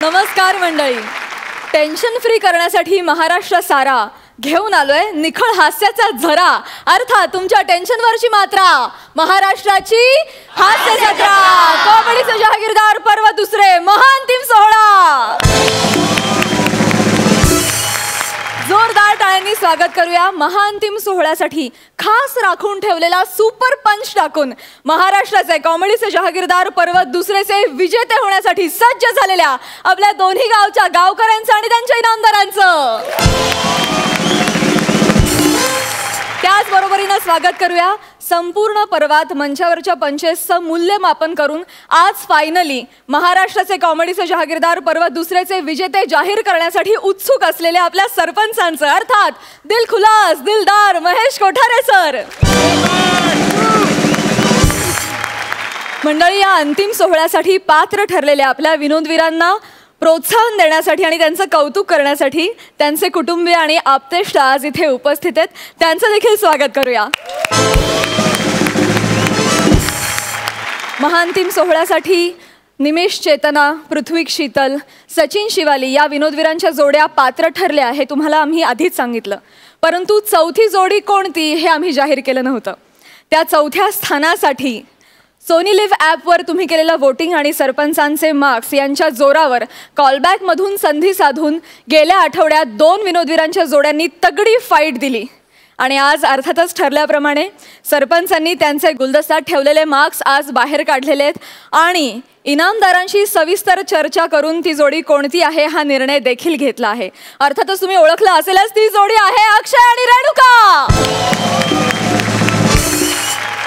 नमस्कार मंडळी. Tension free करण्यासाठी महाराष्ट्र सारा घेऊन आलोय निखळ हास्याचा झरा, अर्थात तुमच्या टेन्शनवरची मात्रा. महाराष्ट्राची हास्य जत्रा, कॉमेडीचे जहागीरदार पर्व दुसरे, महाअंतिम सोहळा. जोरदार टाळ्यांनी स्वागत करूया. महाअंतिम सोहळ्यासाठी खास राखून ठेवलेला सुपर पंच टाकून महाराष्ट्राचे कॉमेडीचे जहागीरदार पर्व दुसरेचे विजेते होण्यासाठी सज्ज झालेल्या आपल्या दोन्ही गावच्या गावकऱ्यांचं आणि त्यांच्या इनामदारांचं त्याचबरोबरीनं स्वागत करूया. संपूर्ण पर्वात मंचावरच्या पंचेसचं मूल्यमापन करून आज फायनली महाराष्ट्राचे कॉमेडीचे जहागीरदार पर्व दुसरेचे विजेते जाहीर करण्यासाठी उत्सुक असलेल्या आपल्या सरपंचांचं, अर्थात दिलखुलास दिलदार महेश कोठारे सर. मंडळी, या अंतिम सोहळ्यासाठी पात्र ठरलेल्या आपल्या विनोदवीरांना प्रोत्साहन देण्यासाठी आणि त्यांचं कौतुक करण्यासाठी त्यांचे कुटुंबीय आणि आप्तेष्ट आज इथे उपस्थित आहेत. त्यांचं देखील स्वागत करूया. महाअंतिम सोहळ्यासाठी निमेश चेतना, पृथ्वी शीतल, सचिन शिवाली या विनोदवीरांच्या जोड्या पात्र ठरल्या हे तुम्हाला आम्ही आधीच सांगितलं. परंतु चौथी जोडी कोणती हे आम्ही जाहीर केलं नव्हतं. त्या चौथ्या स्थानासाठी सोनी लिव्ह ॲपवर तुम्ही केलेलं वोटिंग आणि सरपंचांचे मार्क्स यांच्या जोरावर कॉलबॅकमधून संधी साधून गेल्या आठवड्यात दोन विनोदवीरांच्या जोड्यांनी तगडी फाईट दिली. आणि आज अर्थातच ठरल्याप्रमाणे सरपंचांनी त्यांचे गुलदस्त्यात ठेवलेले मार्क्स आज बाहेर काढलेले आहेत आणि इनामदारांशी सविस्तर चर्चा करून ती जोडी कोणती आहे हा निर्णय देखील घेतला आहे. अर्थातच तुम्ही ओळखलं असेलच, ती जोडी आहे अक्षय आणि रेणुका.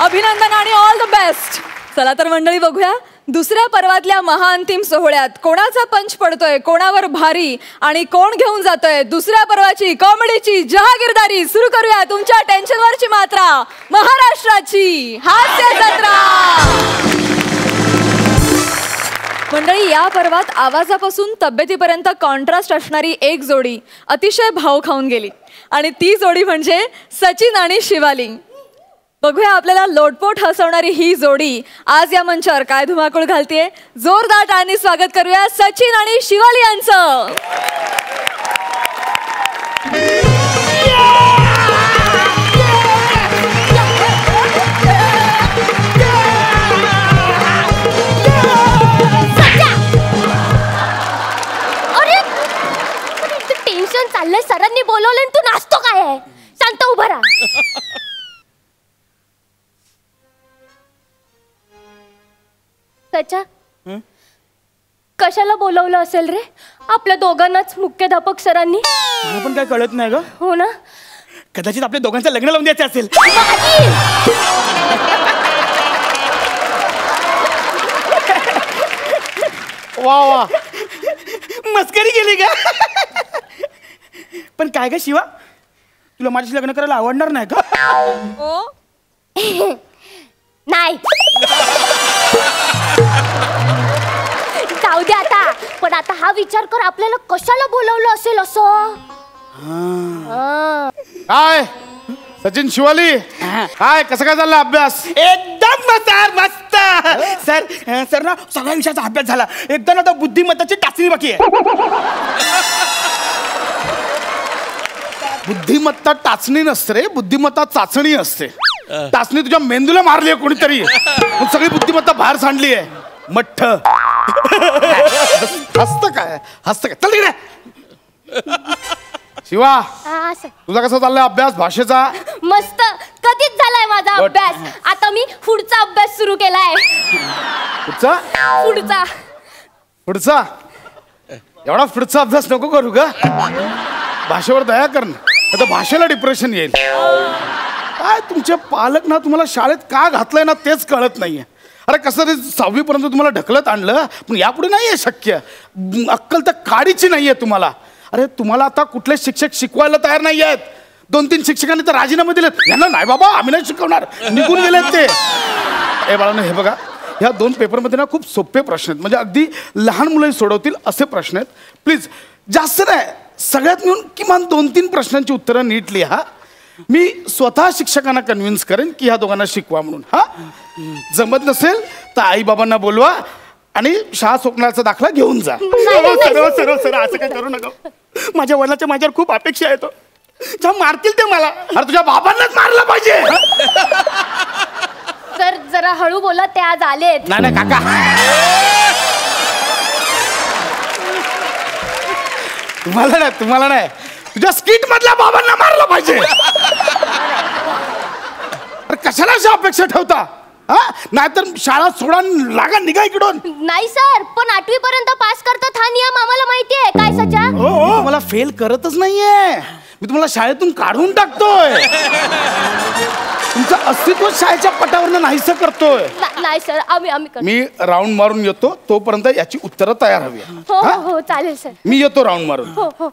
अभिनंदन आणि ऑल द बेस्ट. चला तर मंडळी, बघूया दुसऱ्या पर्वातल्या महाअंतिम सोहळ्यात कोणाचा पंच पडतोय, कोणावर भारी आणि कोण घेऊन जातोय दुसऱ्या पर्वाची कॉमेडीची जहागीरदारी. सुरू करूया तुमच्या टेन्शनवरची मात्रा, महाराष्ट्राची हास्य जत्रा. मंडळी, या पर्वात आवाजापासून तब्येतीपर्यंत कॉन्ट्रास्ट असणारी एक जोडी अतिशय भाव खाऊन गेली आणि ती जोडी म्हणजे सचिन आणि शिवाली. बघूया आपल्याला लोटपोट हसवणारी ही जोडी आज या मंचावर काय धुमाकूळ घालतेय. जोरदार टाळ्यांनी स्वागत करूया सचिन आणि शिवाली यांचं. अरे टेन्शन चाललंय, सरांनी बोलवलं तू नाचतो काय आहे? शांत उभा राहा. सचा, कशाला बोलवलं असेल रे? आपल्या दोघांनाच मुख्याध्यापक सरांनी. मला पण काय कळत नाही ग. हो ना, कदाचित आपल्या दोघांचं लग्न लावून द्यायचं असेल. वा वा, मस्करी केली का? पण काय ग शिवा, तुला माझ्याशी लग्न करायला आवडणार नाही का? नाही. जाऊ दे आता. पण आता हा विचार कर, आपल्याला कशाला बोलवलं असेल असं. काय सचिन शिवाली, काय कसं काय चालला अभ्यास? एकदम मस्त. सर सर ना सगळ्या विषयाचा अभ्यास झाला. एकदम आता बुद्धिमत्ताची चाचणी बाकी आहे. बुद्धिमत्ता टाचणी नसते रे, बुद्धिमत्ता चाचणी असते. टाचणी तुझ्या मेंदूला मारली आहे कोणीतरी, सगळी बुद्धिमत्ता बाहेर सांडली आहे. मठ्ठ हसत काय, हसत काय? चल तिकडे. शिवा, तुझा कसा चाललाय अभ्यास भाषेचा? मस्त, कधीच झालाय माझा अभ्यास. आता मी पुढचा अभ्यास सुरू केलाय. पुढचा पुढचा पुढचा एवढा पुढचा अभ्यास नको करू ग. भाषेवर दया कर ना, आता भाषेला डिप्रेशन येईल. काय तुमचे पालक ना तुम्हाला शाळेत का घातलंय ना तेच कळत नाहीये. अरे कसं रे, 6वी पर्यंत तुम्हाला ढकलत आणलं, पण यापुढे नाहीये शक्य. अक्कल तर काडीची नाहीये तुम्हाला. अरे तुम्हाला आता कुठले शिक्षक शिकवायला तयार नाही आहेत. 2-3 शिक्षकांनी तर राजीनामे दिलेत. यांना नाही बाबा आम्ही नाही शिकवणार, निघून गेलेत ते. ए बाळांनो, हे बघा, ह्या 2 पेपरमध्ये ना खूप सोपे प्रश्न आहेत, म्हणजे अगदी लहान मुलं सोडवतील असे प्रश्न आहेत. प्लीज जास्त नाही, सगळ्यात मिळून किमान 2-3 प्रश्नांची उत्तरं नीट लिहा. मी स्वतः शिक्षकांना कन्व्हिन्स करेन की ह्या दोघांना शिकवा म्हणून. हा, जमत नसेल तर आई बाबांना बोलवा आणि शाळा सोडण्याचा दाखला घेऊन जा. सर असं काय करू नका. माझ्या वडिलांच्या माझ्यावर खूप अपेक्षा आहेत. जेव्हा मारतील ते मला. अरे तुझ्या बाबांनाच मारलं पाहिजे. सर जरा हळू बोला, ते आज आलेत. नाही काका. तुम्हाला नाही तुझ्या स्किट मधल्या बाबांना मारलं पाहिजे. अरे कशाला अशा अपेक्षा ठेवता? नाहीतर शाळा सोडा लागा निघा इकडून. नाही सर, पण 8वी पर्यंत पास करतात हा नियम आम्हाला माहितीये. काय सचा? हो मला फेल करतच नाहीये. मी तुम्हाला शाळेतून काढून टाकतोय. तुमचं अस्तित्व शाळेच्या पटावरनं नाहीसं करतोय. नाही सर, आम्ही करतो. मी राऊंड मारून येतो, तोपर्यंत याची उत्तरं तयार हवी. हो हो चालेल सर. मी येतो राऊंड मारून. हो हो.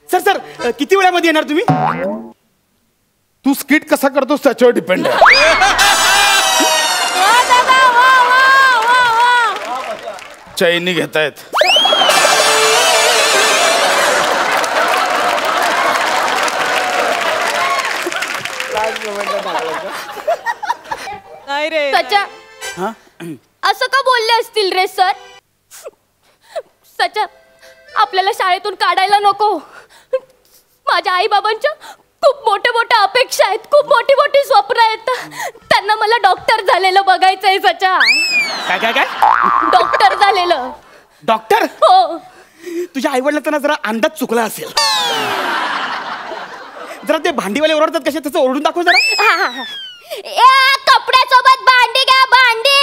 सर किती वेळामध्ये येणार तुम्ही? तू स्किट कसा करतोस त्याच्यावर डिपेंड आहे. चैनी घेतायत. नाही रे. सचा असं का बोलले असतील रे सर? सचा आपल्याला शाळेतून काढायला नको. माझ्या आई बाबांच्या खूप मोठ्या मोठ्या अपेक्षा आहेत, खूप मोठी मोठी स्वप्न आहेत. त्यांना मला डॉक्टर झालेलं बघायचंय सचा. काय डॉक्टर झालेलं. डॉक्टर? हो. तुझ्या आई वडिलांचा ना जरा अंदाज चुकला असेल. जरा ते भांडीवाले ओरडतात कसे, त्याचं ओरडून दाखव जरा. कपड्यासोबत भांडी घ्या, भांडी.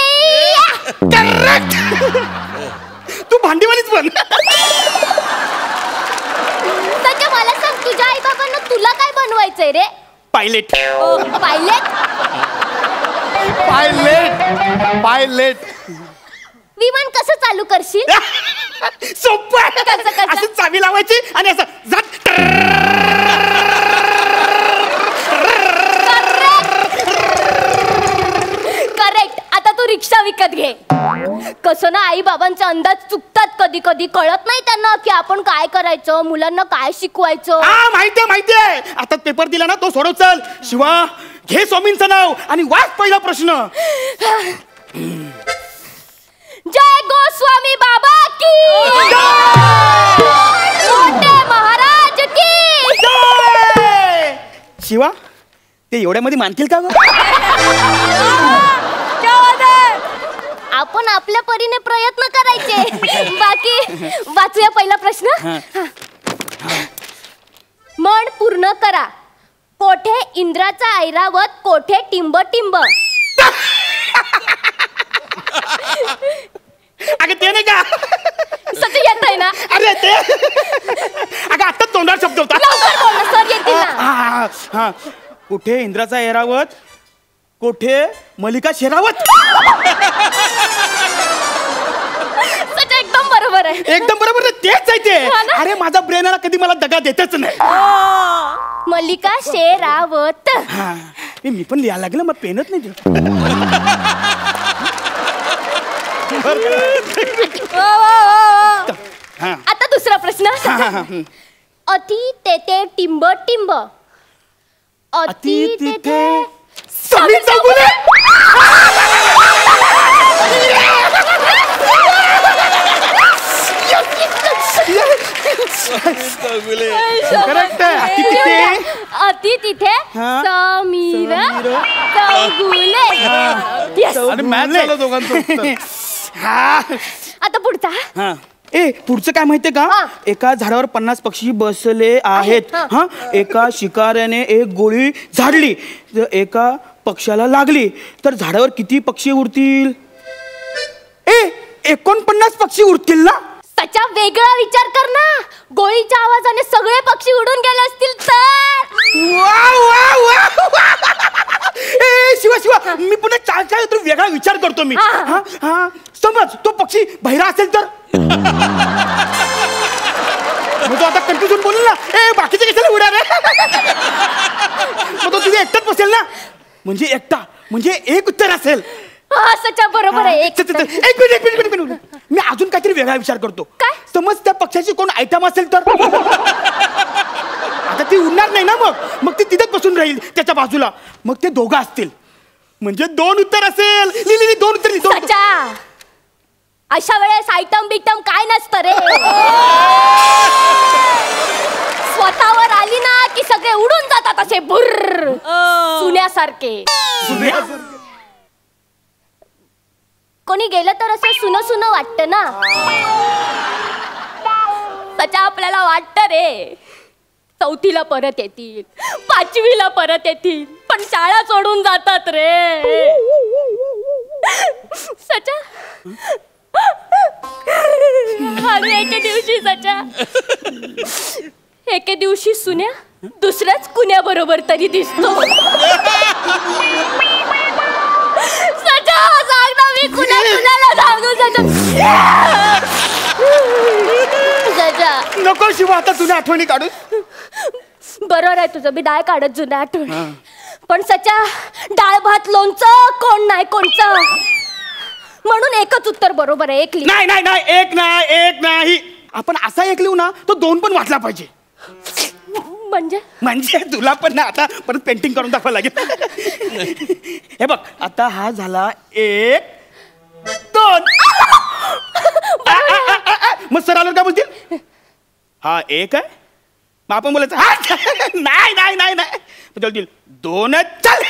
तू भांडीवालीच बन. सचा मला सांग, तुझ्या आई बाबांना तुला काय बनवायचंय रे? पायलट. पायलट? पायलट. विमान कसं चालू करशील? सोपं. कसं? असं चावी लावायची आणि असं करेक्ट. आता तू रिक्षा विकत घे. कसं ना, आई बाबांचे अंदाज चुकतात कधी कधी. कळत नाही त्यांना की आपण काय करायचं, मुलांना काय शिकवायचं. हा माहितीये. आता पेपर दिला ना, तो सोडव. चल शिवा, घे स्वामींचं नाव आणि वाच पहिला प्रश्न. जय गोस्वामी बाबा की, मोठे महाराज की. शिवा, ते एवढ्यामध्ये मानतील का ग? आपण आपल्या परीने प्रयत्न करायचे. बाकी वाचूया पहिला प्रश्न. मन पूर्ण करा. कोठे इंद्राचा ऐरावत, कोठे टिंब टिंब. अगं ते नाही का? सच येत आहे ना? अरे ते अगं आता तोंडावर शब्द होता. लवकर बोल ना, सर येतील ना. हा. कुठे इंद्राचा ऐरावत, कोठे मल्लिका शेरावत. सच एकदम बरोबर आहे. एकदम बरोबर. तेच आहे ते. अरे माझा ब्रेन कधी मला दगा देतच नाही. मल्लिका शेरावत. मी पण लिहायला लागलं, मग पेनच नाही दिलं. आता दुसरा प्रश्न. अति तेथे टिंब टिंब. अति तेथे समीर चौगुले. करेक्ट आहे. अति तिथे समीर चौगुले. Yes. आणि मॅच झालं दोघांचं उत्तर. आता पुढचा. पुढचं काय माहितीये का? एका झाडावर 50 पक्षी बसले आहेत. एका शिकाऱ्याने एक गोळी झाडली, एका पक्षाला लागली, तर झाडावर किती पक्षी उरतील? 49 पक्षी उरतील ना? त्याचा वेगळा विचार कर ना. गोळीच्या आवाजाने सगळे पक्षी उडून गेले असतील तर. शिवा मी पुन्हा चार वेगळा विचार करतो मी. समज तो पक्षी बहिरा असेल तर. मग तो आता कन्फ्युजन बोलेल ना, बाकीचे कशाला उडा रे. मग तो तुझे एकटाच बसेल ना, म्हणजे एकटा म्हणजे एक उत्तर असेल. सचा बरोबर आहे. एक मिनिट. मी अजून काहीतरी वेगळा विचार करतो. काय? समज त्या पक्षाची कोण आयटम असेल तर. आता ती उडणार नाही ना, मग ती तिथेच बसून राहील त्याच्या बाजूला. मग ते दोघं असतील, म्हणजे 2 उत्तर असेल. लिहिली 2 उत्तर. सचा अशा वेळेस आयटम बिटम काय नसतं रे. स्वतःवर आली ना की सगळे उडून जातात असे बुर्र सुन्यासारखे. कोणी गेलं तर असं सुन सुन वाटतं ना. सचा आपल्याला वाटतं रे 4थीला परत येतील, 5वीला परत येतील, पण शाळा सोडून जातात रे. सचा आणि एके दिवशी सचा एके दिवशी सुन्या दुसऱ्याच कुण्या बरोबर तरी दिसतो. सचा सांग ना मी कुणाला सांगू. सचा नको शिवा आता तुझ्या आठवणी काढून. बरोबर आहे तुझं, मी डाळ काढत जुन्या आठवण. पण सचा डाळ भात लोणचं कोण नाही कोणचं, म्हणून एकच उत्तर बरोबर आहे. एक नाही नाही नाही एक नाही. आपण असा एक लिहू ना तो 2 पण वाचला पाहिजे. म्हणजे तुला पण ना आता परत पेंटिंग करून दाखवा लागेल. हे बघ आता हा झाला 1 2. मग सर आलं काय बोलतील? हा 1 आहे मग आपण बोलायचं नाही नाही नाही नाही. बोलतील 2 चल.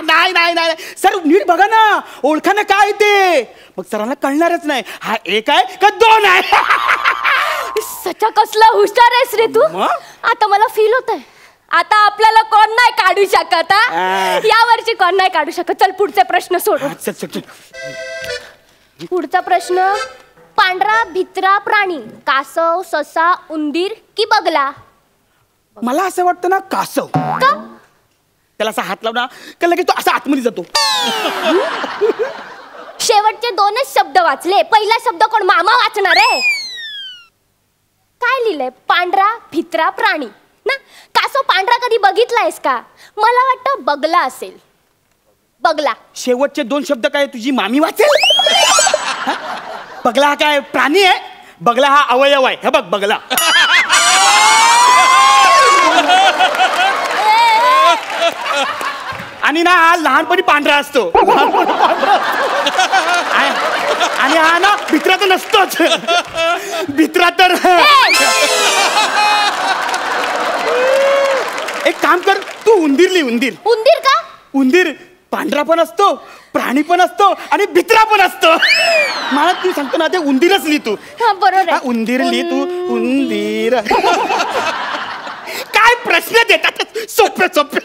नाही नाही नाही सर नीट बघा ना ओळखा ना काय ते. मग सरांना कळणारच नाही हा 1 आहे का 2 आहे. सचा कसला हुशार आहेस रे तू. आता मला फील होत आहे आता आपल्याला कोण नाही काढू शकत. या वर्षी कोण नाही काढू शकत. चल पुढचे प्रश्न सोडू. पुढचा प्रश्न. पांढरा भित्रा प्राणी कासव, ससा, उंदीर की बगला? मला असं वाटतं ना कासव. का? त्याला असा हात लावला का लगेच तो असा आतमध्ये जातो. शेवटचे 2च शब्द वाचले, पहिला शब्द कोण मामा वाचणार आहे? काय लिहिलंय? पांढरा भित्रा प्राणी ना. कासव पांढरा कधी बघितलायस का? मला वाटतं बगला असेल. बगला. शेवटचे 2 शब्द काय तुझी मामी वाचेल? बगला हा काय प्राणी आहे? बगला हा अवयव आहे. हे बघ बगला. आणि ना हा लहानपणी पांढरा असतो. आणि हा ना भित्रा तर नसतोच. भित्रा तर एक काम कर तू उंदीर लिह. उंदीर. उंदीर का? उंदीर पांढरा पण असतो, प्राणी पण असतो आणि भित्रा पण असतो. मला तू सांगतो ना ते उंदीरच लिह तू. बरोबर. उंदीर लिह तू. उंदीर. काय प्रश्न देतात सोपे सोपे.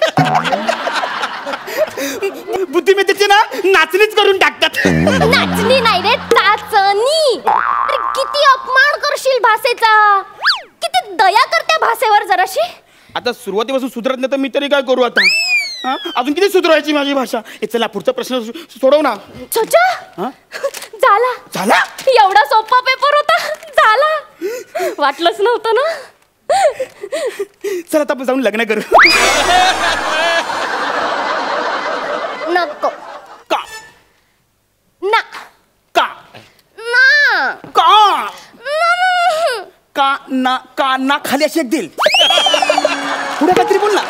बुद्धिमत्तेची ना नाचणीच करून टाकतात. नाचणी नाही रे चाचणी. अरे किती अपमान करशील भाषेचा. किती दया करते भाषेवर जराशी. आता सुरुवातीपासून सुधरत नाही तर मी तरी काय करू आता. अजून किती सुधरायची माझी भाषा. चला पुढचा प्रश्न सोडव ना. झाला झाला. एवढा सोपा पेपर होता. झाला. वाटलंच नव्हतं ना. चला आता आपण जाऊन लग्न करू. नको. का? ना. का? ना. का? का ना का ना खाली अशी एक दिल. पुढे काहीतरी बोल ना.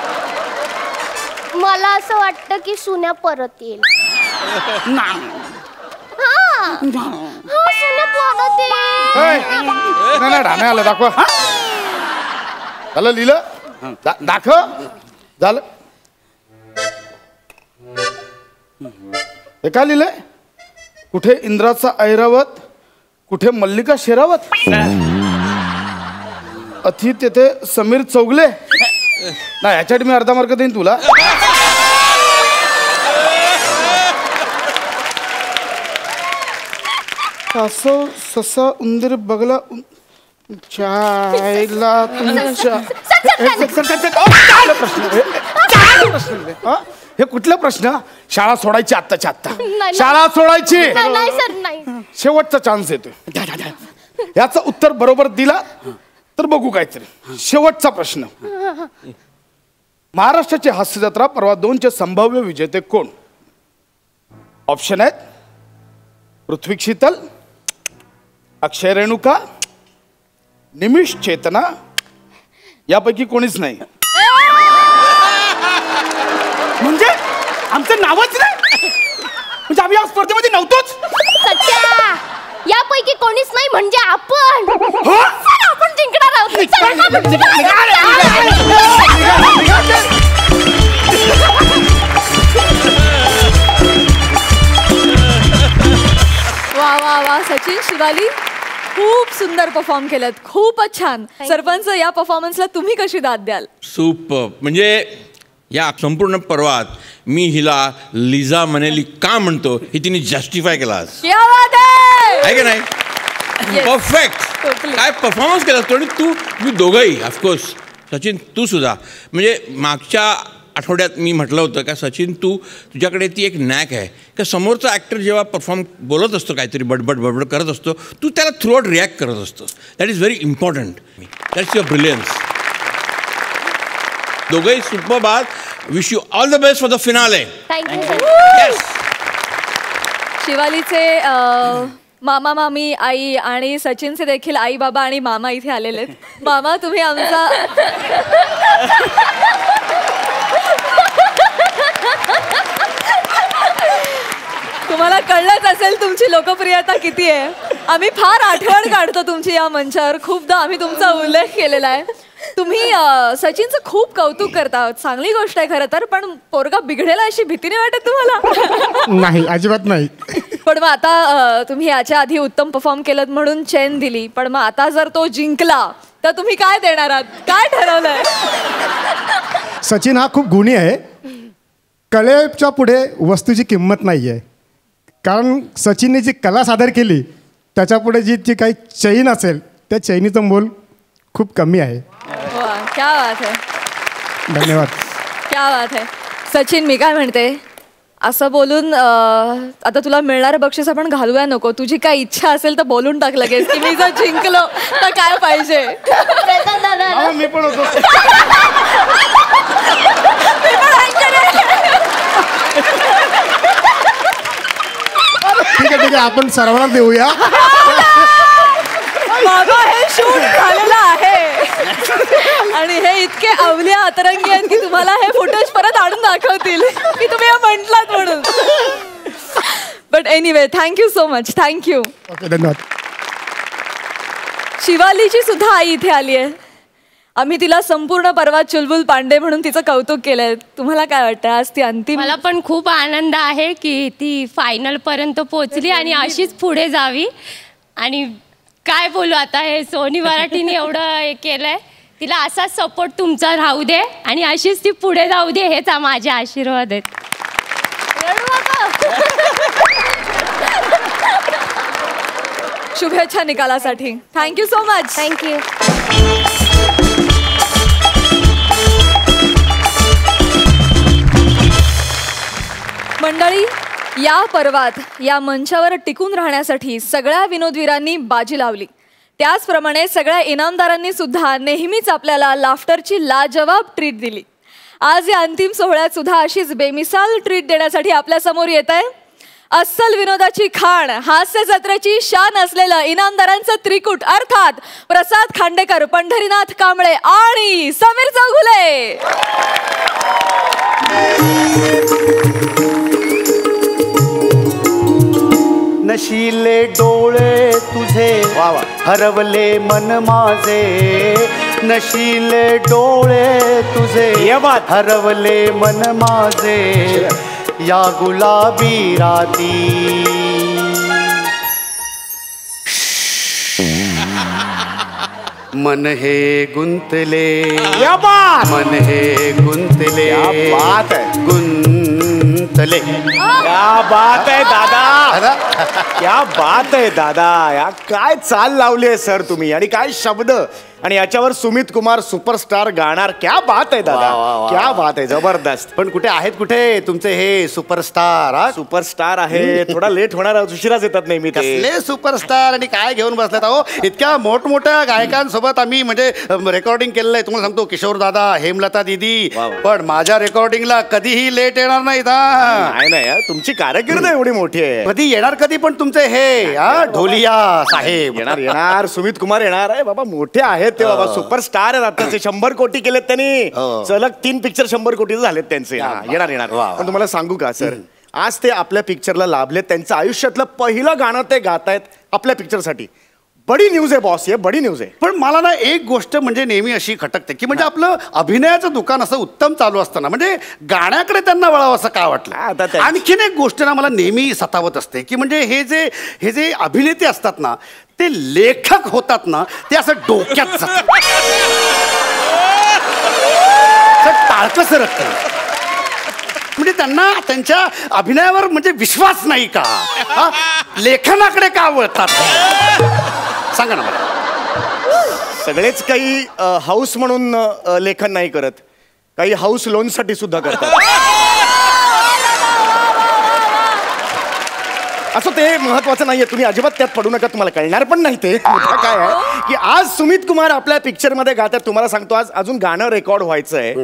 मला असं वाटतं की सुन्या परत येईल. ना. हा सुन्या परत येईल. नाही ढाणे आलं दाखवा. झालं लिहिलं दाखव. झालं. हे काय लिहिलंय? कुठे इंद्राचा ऐरावत, कुठे मल्लिका शेरावत. अति तेथे समीर चौगले. नाही ह्याच्यासाठी मी अर्धा मार्क देईन तुला. कासव, ससा, उंदीर, बगला. हे कुठला प्रश्न? शाळा सोडायची आत्ताच्या आत्ता. शाळा सोडायची. नाही सर नाही. शेवटचा चान्स येतोय. याचं उत्तर बरोबर दिला तर बघू काहीतरी. शेवटचा प्रश्न. महाराष्ट्राची हास्य जत्रा परवा 2चे संभाव्य विजेते कोण? ऑप्शन आहेत पृथ्वी शीतल, अक्षय रेणुका, निमिष चेतना, यापैकी कोणीच नाही. म्हणजे आमचं नावच नाही. म्हणजे आम्ही या स्पर्धेमध्ये नव्हतोच. सच्चा यापैकी कोणीच नाही म्हणजे आपण. चला, आपण जिंकणार आहोत. चला, आपण वा वा वा, सचिन शिवाली खूप सुंदर परफॉर्म केलं, खूपच छान. सरपंच, या परफॉर्मन्सला तुम्ही कशी दाद द्याल? सुपर. म्हणजे या संपूर्ण पर्वात मी हिला लिझा मनेली का म्हणतो हे तिने जस्टिफाय केला क्या बात आहे का नाही? परफेक्ट. Totally. काय परफॉर्मन्स केला तो. आणि तुम्ही दोघंही ऑफकोर्स, सचिन तू सुद्धा. म्हणजे मागच्या आठवड्यात मी म्हटलं होतं का सचिन तुझ्याकडे ती एक नॅक आहे का समोरचा ॲक्टर जेव्हा परफॉर्म बोलत असतो काहीतरी बडबड करत असतो तू त्याला थ्रूआउट रिॲक्ट करत असतो. That is very important. That's your brilliance. दोघंही सुपरबाद. Wish you all the best for the finale. Thank you. Yes. शिवालीचे मामा मामी आई आणि सचिनचे देखील आई बाबा आणि मामा इथे आलेले आहेत. मामा, तुम्ही आमचा तुम्हाला कळलंच असेल तुमची लोकप्रियता किती आहे. आम्ही फार आठवण काढतो तुमची या मंचावर. खूपदा आम्ही तुमचा उल्लेख केलेला आहे. तुम्ही सचिनचं खूप कौतुक करता, चांगली गोष्ट आहे खरं तर. पण पोरगा बिघडेला अशी भीती नाही वाटत तुम्हाला? नाही, अजिबात नाही. पण मग आता तुम्ही याच्या आधी उत्तम परफॉर्म केलं म्हणून चेन दिली, पण मग आता जर तो जिंकला तर तुम्ही काय देणार आहात? काय ठरवलंय? सचिन हा खूप गुणी आहे. कलेच्या पुढे वस्तूची किंमत नाही आहे. कारण सचिनने जी कला सादर केली त्याच्यापुढे जी काही चैन असेल त्या चैनीचं मोल खूप कमी आहे. वा, क्या बात आहे. धन्यवाद. क्या बात आहे. सचिन, मी काय म्हणते, असं बोलून आता तुला मिळणारं बक्षीस आपण घालूया नको. तुझी काय इच्छा असेल तर बोलून टाक लगेच की मी जर जिंकलो तर काय पाहिजे. मी पण होतो. ठीक आहे, आपण सर्वांना देऊया. बाबा, हे शूट झालेलं आहे आणि हे इतके अवलिया अतरंगी आहेत की तुम्हाला हे फुटेज परत आणून दाखवतील की तुम्ही हे म्हटलात म्हणून. But anyway, thank you so much. Thank you. Okay, धन्यवाद. शिवालीची सुद्धा आई इथे आली आहे. आम्ही तिला संपूर्ण पर्वात चुलबुल पांडे म्हणून तिचं कौतुक केलंय. तुम्हाला काय वाटतं आज ती अंतिम? मला पण खूप आनंद आहे की ती फायनल पर्यंत पोहोचली आणि अशीच पुढे जावी. आणि काय बोलू आता, हे सोनी मराठीने एवढं हे केलंय. तिला असा सपोर्ट तुमचा राहू दे आणि अशीच ती पुढे जाऊ दे, हेच माझे आशीर्वाद आहेत. शुभेच्छा निकालासाठी. Thank you so much. थँक्यू. मंडळी, या पर्वात या मंचावर टिकून राहण्यासाठी सगळ्या विनोदवीरांनी बाजी लावली. त्याचप्रमाणे सगळ्या इनामदारांनी सुद्धा नेहमीच आपल्याला लाफ्टरची लाजवाब ट्रीट दिली. आज या अंतिम सोहळ्यात सुद्धा अशीच बेमिसाल ट्रीट देण्यासाठी आपल्या समोर येत आहे अस्सल विनोदाची खाण, हास्य जत्रेची शान असलेलं इनामदारांचं त्रिकूट, अर्थात प्रसाद खांडेकर, पंढरीनाथ कांबळे आणि समीर चौगुले. नशिले डोळे तुझे हरवले मन माझे, नशिले डोळे तुझे हरवले मन माझे, या गुलाबी राती. मन हे गुंतले, मन हे गुंतले, गुंतले. क्या बात आहे दादा, क्या बात आहे दादा. या काय चाल लावली आहे सर तुम्ही, आणि काय शब्द, आणि याच्यावर सुमित कुमार सुपरस्टार गाणार. क्या बात आहे दादा, क्या बात आहे, जबरदस्त. पण कुठे आहेत कुठे तुमचे हे सुपरस्टार? सुपरस्टार आहे, थोडा लेट होणार, उशिराच येतात नेहमी. कसले सुपरस्टार आणि काय घेऊन बसलेत अहो. इतक्या मोठमोठ्या गायकांसोबत आम्ही म्हणजे रेकॉर्डिंग केलेलं आहे. तुम्हाला सांगतो, किशोर दादा, हेमलता दीदी, पण माझ्या रेकॉर्डिंगला कधीही लेट येणार नाहीत. नाही नाही, तुमची कारकीर्द एवढी मोठी आहे. कधी येणार कधी पण तुमचे हे ढोलिया साहेब. येणार येणार, सुमित कुमार येणार आहे बाबा, मोठे आहेत ते बाबा, सुपरस्टार आहेत आताचे. 100 कोटी केलेत त्यांनी, सलग 3 पिक्चर 100 कोटीचे झालेत त्यांचे. येणार येणार. पण तुम्हाला सांगू का सर, आज ते आपल्या पिक्चरला लाभलेत. त्यांचं आयुष्यातलं पहिलं गाणं ते गातायत. आपल्या पिक्चरसाठी बडी न्यूज आहे बॉस, हे बडी न्यूज आहे. पण मला ना एक गोष्ट म्हणजे नेहमी अशी खटकते की म्हणजे आपलं अभिनयाचं दुकान असं उत्तम चालू असताना म्हणजे गाण्याकडे त्यांना वळावं असं का आता वाटलं. त्या- आणखीन एक गोष्ट ना मला नेहमी सतावत असते की म्हणजे हे जे अभिनेते असतात ना ते लेखक होतात ना ते असं डोक्यात जातात. टाळकं सरकतं. म्हणजे त्यांना त्यांच्या अभिनयावर म्हणजे विश्वास नाही का, हा? लेखनाकडे का वळतात सांगा ना मला. सगळेच काही हाऊस म्हणून लेखन नाही करत, काही हाऊस लोनसाठी सुद्धा करतात. असं ते महत्वाचं नाहीये, तुम्ही अजिबात त्यात पडू नका, तुम्हाला कळणार पण नाही. ते मुद्दा काय आहे की आज सुमित कुमार आपल्या पिक्चर मध्ये गातात. तुम्हाला सांगतो आज अजून गाणं रेकॉर्ड व्हायचंय.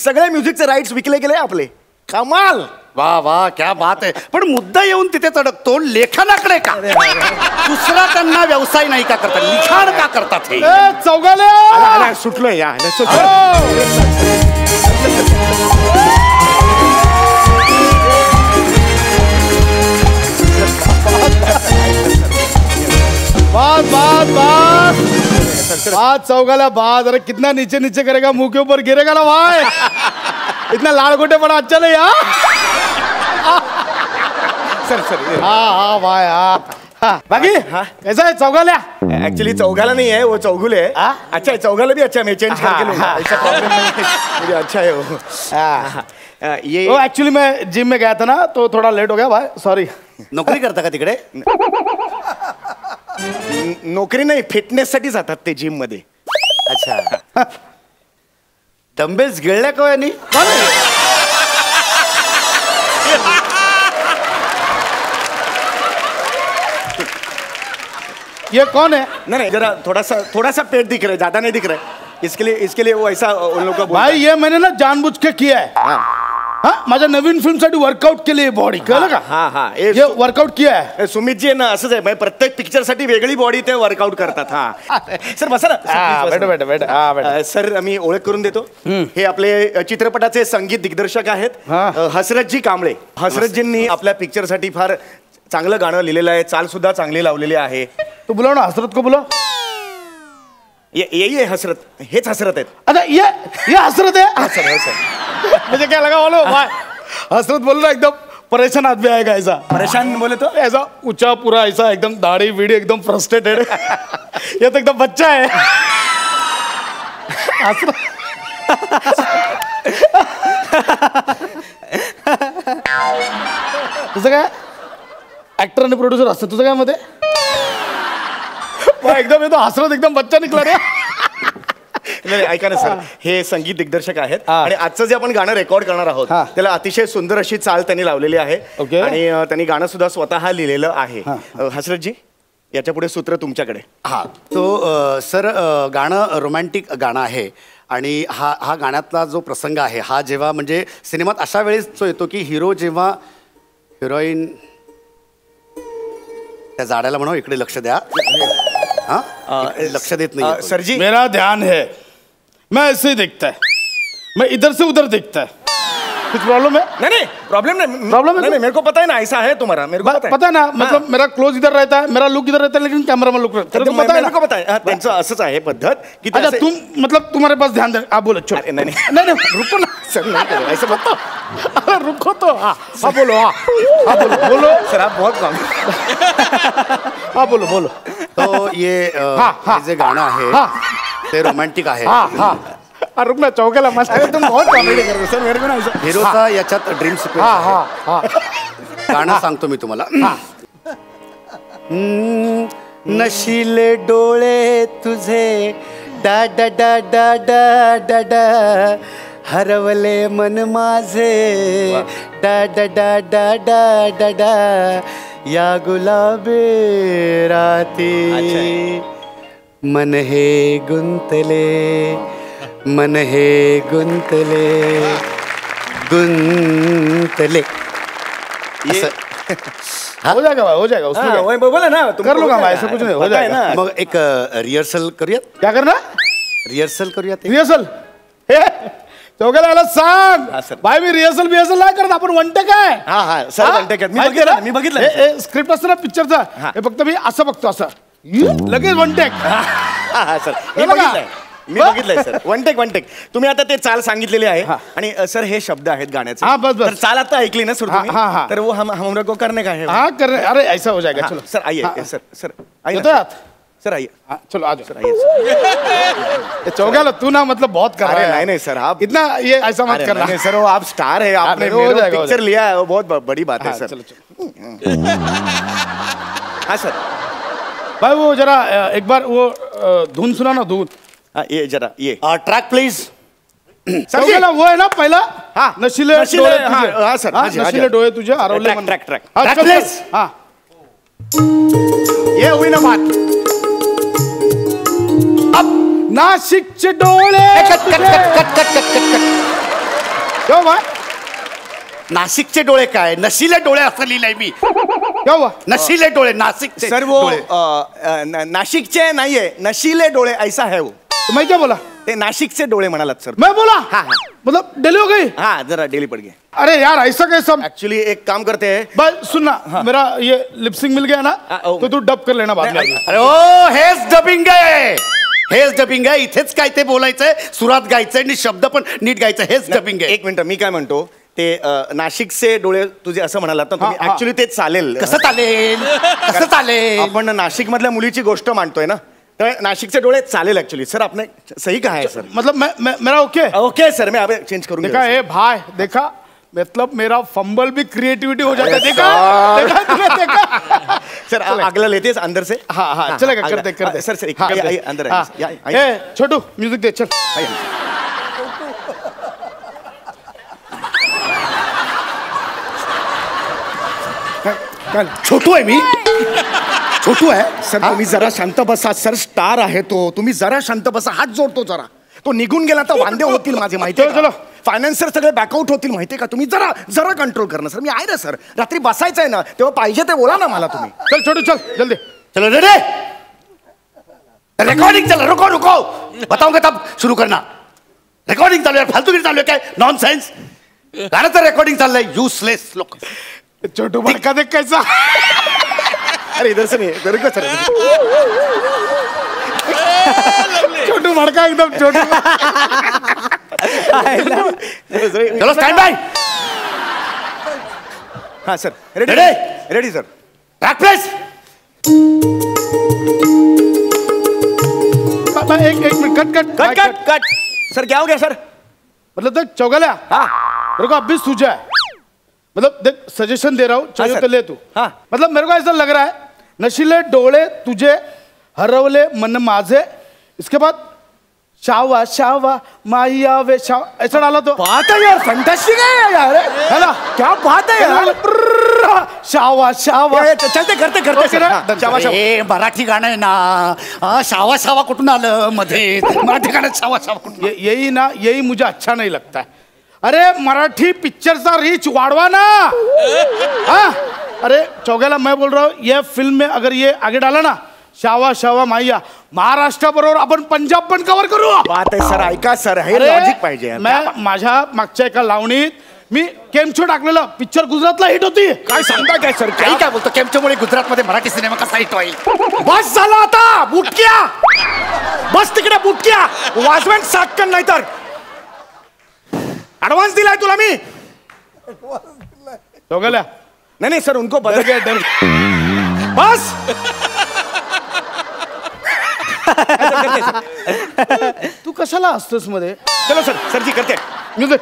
सगळे म्युझिकचे राईट्स विकले गेले आपले. कमाल. वा वा क्या बात आहे. पण मुद्दा येऊन तिथे चढकतो लेखनाकडे का. दुसरा त्यांना व्यवसाय नाही का करतात, लिखाण का करतात हे. चौगाल्या सुटलोय या बात चौगाला बात. अरे कितना नीचे नीचे करेगा, मुंह के ऊपर गिरेगा ना भाई. इतना लाल गोटे पड़ा अच्छा नहीं. सर सर हाँ भाई हाँ. बाकी कैसा है चौगाल्या. एक्चुअली चौगाला नहीं है, वो चौगुले है. अच्छा है, चौगाला भी अच्छा है, मैं चेंज करके लूंगा, ऐसा प्रॉब्लम नहीं है. मुझे अच्छा है वो. ये एक्चुअली मैं जिम में गया था ना तो थोड़ा लेट हो गया भाई, सॉरी. नोकरी करता का तिकडे. नोकरी नाही, फिटनेस साठी जातात ते जिम मध्ये. अच्छा. डंबेल्स गिळल्या का यांनी. ये कौन है. नहीं जरा थोड़ा सा पेट दिख रहा है, ज्यादा नहीं दिख रहा है. इसके लिए वो ऐसा उन लोगों का भाई ये मैंने ना जानबूझ के किया है. हाँ माझ्या नवीन फिल्मसाठी वर्कआउट केली बॉडी, कळलं का. हाँ ये वर्कआउट किया है. सुमित जी ना असंच आहे, प्रत्येक पिक्चर साठी वेगळी बॉडी ते वर्कआउट करतात. हा सर बसा ना. बेटा. सर आम्ही ओळख करून देतो. हे आपले चित्रपटाचे संगीत दिग्दर्शक आहेत हसरतजी कांबळे. हसरतजींनी आपल्या पिक्चर साठी फार चांगलं गाणं लिहिलेलं आहे, चाल सुद्धा चांगली लावलेली आहे. तू बुलाव ना हसरत को बुलाव. ये हसरत, हेच हसरत आहेत. अच्छा ये हसरत है. सर मुझे क्या लगा बोलो भाई हसरत बोल रहा एकदम परेशान आदमी आएगा ऐसा. परेशान बोले तो ऐसा ऊंचा पूरा ऐसा एकदम दाढ़ी वीड़ी एकदम फ्रस्ट्रेटेड. ये तो एकदम बच्चा है. तुझं काय ऍक्टर आणि प्रोड्युसर असतं, तुझं काय मध्ये एकदम येतो हसरत एकदम बच्चा निघला रे. नाही ऐका ना सर, हे संगीत दिग्दर्शक आहेत आणि आजचं जे आपण गाणं रेकॉर्ड करणार आहोत त्याला अतिशय सुंदर अशी चाल त्यांनी लावलेली आहे आणि त्यांनी गाणं सुद्धा स्वतः लिहिलेलं आहे. हसरतजी याच्या पुढे सूत्र तुमच्याकडे. हा तो सर गाणं रोमॅन्टिक गाणं आहे आणि हा गाण्यातला जो प्रसंग आहे हा जेव्हा म्हणजे सिनेमात अशा वेळेस जो येतो की हिरो जेव्हा हिरोईन त्या जाड्याला म्हणू इकडे लक्ष द्या. लक्ष देत नहीं सर जी. मेरा ध्यान है, मैं ऐसे ही देखता है, मैं इधर से उधर देखता है. कुछ प्रॉब्लम है. नहीं प्रॉब्लम है. नहीं मेरे को पता है ना, ऐसा है तुम्हारा, मेरे को पता है ना. मतलब मेरा क्लोज इधर रहता है, मेरा लुक इधर रहता है, लेकिन कैमरा में लुक रहता है. मेरे को पता है त्यांचं असंच आहे पद्धत की. अच्छा तुम मतलब तुम्हारे पास ध्यान दे. आप बोलो. छोड़. नहीं रुको ना सर, नहीं ऐसे मत. अरे रुको तो. हाँ बोलो. हाँ बोलो सर, आप बहुत काम. हाँ बोलो. तो ये जे गाणं आहे ते रोमॅन्टिक आहे. रुक ना चौकाला मस्त. तुम बहुत कॉमेडी करतो सर, मेरे को ना ऐसा. हिरोचा याच्यात ड्रीम सिक्वेन्स गाणं सांगतो मी तुम्हाला. नशिले डोळे तुझे डा डा डा डा डा डा डा हरवले मन माझे डा डा डा डा डा डा डा या गुलाबी राती मन हे गुंतले मन हे गुंतले हो जाएगा भाई, हो जाएगा उसमें. बोला ना तुम कर लूंगा मैं, ऐसा कुछ नहीं हो जाएगा ना. मग एक रिहर्सल करूयात. क्या करना. रिहर्सल करूयात. रिहर्सल चौघ्याला याला हा, सांग सर. बाय मी रिहर्सल बिहर्सल नाही करत आपण वनटे काय हा हा सर one take आहे. मी बघितलं स्क्रिप्ट असतं ना पिक्चरचा हे फक्त मी असं बघतो असं लगेच वनटेक हा सर हे बघा. मी बघितलंय सर वन टेक तुम्ही आता ते चाल सांगितलेली आहे आणि सर हे शब्द आहेत गाण्याचे हा, बस. तर चाल आता ऐकली ना सर तुम्ही हा. तर वो हम हमरा को करने का है हाँ कर रहे अरे ऐसा हो जाएगा हाँ, चलो सर आइए सर आइए येतोय आत? सर आइए हाँ, चलो आ जाओ सर आइए चौघ्याला तू ना मतलब बहुत कर रहा अरे है नहीं सर आप इतना ये ऐसा मत अरे करना नहीं सर वो आप स्टार है आपने हो जाएगा, हो पिक्चर जाएगा। लिया है वो बहुत बड़ी बात है हाँ, सर चलो चलो हाँ सर भाई वो जरा एक बार वो धुन सुना ना धुन हाँ ये जरा ये ट्रॅक प्लीज चौघ्याला वो है ना पहिला हाँ, नशिले नशिले, डोळे हाँ, तुझे. हाँ, सर, हाँ, हाँ जी, हाँ नशिले जी. डोळे तुझे हरवले ट्रॅक, मन. Track, track. हाँ, ट्रॅक, चल, प्लीज. चल. हाँ ये हुई ना बात नाशिकचे डोळे क्यों भाई नाशिकचे डोळे काय नशिले डोळे असं लिहिलंय मी क्या हुआ नशिले डोळे नाशिकचे सर वो डोळे. नाशिकचे नाहीये नशीले डोळे ऐसा है वो तो मैं क्या बोला ते नाशिकचे डोळे म्हणालात सर मैं बोला हाँ, हाँ. मतलब डिले हो गई हाँ जरा डेली पड़ गए अरे यार ऐसा कैसा एक्चुअली एक काम करते हैं भाई सुनना मेरा ये लिपसिंग मिल गया ना तो तू डब कर लेना बाद में अरे ओ हेच डबिंग आहे हेच डबिंग आहे इथेच काय ते बोलायचंय सुरात गायचंय आणि शब्द पण नीट गायचं हेच डबिंग आहे एक मिनिट मी काय म्हणतो ते नाशिकचे डोळे तुझे असं म्हणालात ना तुम्ही हा, हा. ऍक्च्युली ते चालेल कसं चालेल कसं चालेल आपण नाशिक मधल्या मुलीची गोष्ट मांडतोय ना तर नाशिकचे डोळे चालेल ऍक्च्युली सर आपने सही कहा है सर मतलब मैं मेरा ओके ओके सर मैं अब चेंज करूंगा देखा ए भाई देखा मतलब मेरा फंबल भी क्रिएटिविटी हो जाता है देखा देखा तूने देखा सर अगला लेते हैं अंदर से हाँ हाँ चलेगा करते करते सर सर हाँ, आइए, आइए, अंदर आइए, आइए। ए छोटू म्यूजिक दे चल छोटू आहे मी छोटू आहे सर तुम्ही जरा शांत बसा सर स्टार आहे तो तुम्ही जरा शांत बसा हात जोडतो जरा तो निघून गेला तर वांदे होतील माझे माहिती चलो, चलो. फायनान्सर सगळे बॅकआउट होतील माहितीये का तुम्ही जरा जरा कंट्रोल करणं सर मी आहे ना सर रात्री बसायचं आहे ना तेव्हा पाहिजे ते बोला ना मला तुम्ही चल छोटू चल जल्दी चलो रेडे रिकॉर्डिंग चल रुको रुको बताऊंगा तब शुरू करना रिकॉर्डिंग चालू आहे फालतूगिरी चालू आहे काय नॉनसेन्स गाणं तर रेकॉर्डिंग चाललंय युजलेस लोक छोटू भड़का देख कैसा अरे इधर से नहीं इधर का सर छोटू भड़का एकदम छोटू चलो स्टैंड बाय हाँ sir ready Ready? Ready sir track please एक minute cut cut cut cut cut sir क्या हो गया सर मतलब देख चौगल्या हाँ मेरे को अभी सूझा है मतलब देख सजेशन दे रहा हूँ चाहिए सर। तो ले तू हाँ। मतलब मेरे को ऐसा लग रहा है नशीले डोळे तुझे हरवले मन माझे इसके बाद शावा शावा माहिया वे शाव ऐसा डाला तो बात है यार फैंटास्टिक है यार है ना क्या बात है यार शावा शावा चलते करते करते सर हाँ, शावा, शावा। ए मराठी गाणं आहे ना हा, शावा शावा कुठून आलं मध्ये मराठी गाण्यात शावा शावा कुठून यही ना यही मुझे अच्छा नहीं लगता है अरे मराठी पिक्चरचा रीच वाढवा ना हाँ अरे चौगेला मैं बोल रहा हूँ ये फिल्म में अगर ये आगे डाला ना शावा शावा माहिया महाराष्ट्राबरोबर आपण पंजाब पण कव्हर करू बात आहे सर ऐका सर हे अरे, लॉजिक पाहिजे यार. मैं माझ्या मागच्या एका लावणीत मी केमछो टाकलेलं पिक्चर गुजरातला हिट होती काय सांगता काय सर काही काय बोलतो केमच्यामुळे गुजरातमध्ये मराठी सिनेमा कसा हिट होईल बस झाला आता बुटक्या बस तिकडे बुटक्या वाजवेन साटकन नाही तर ऍडव्हान्स दिलाय तुला मी चौगेल्या नहीं नहीं सर उनको डर बदल गए डर बस तू कशाला असतोस मध्ये चलो सर सर जी करते म्युझिक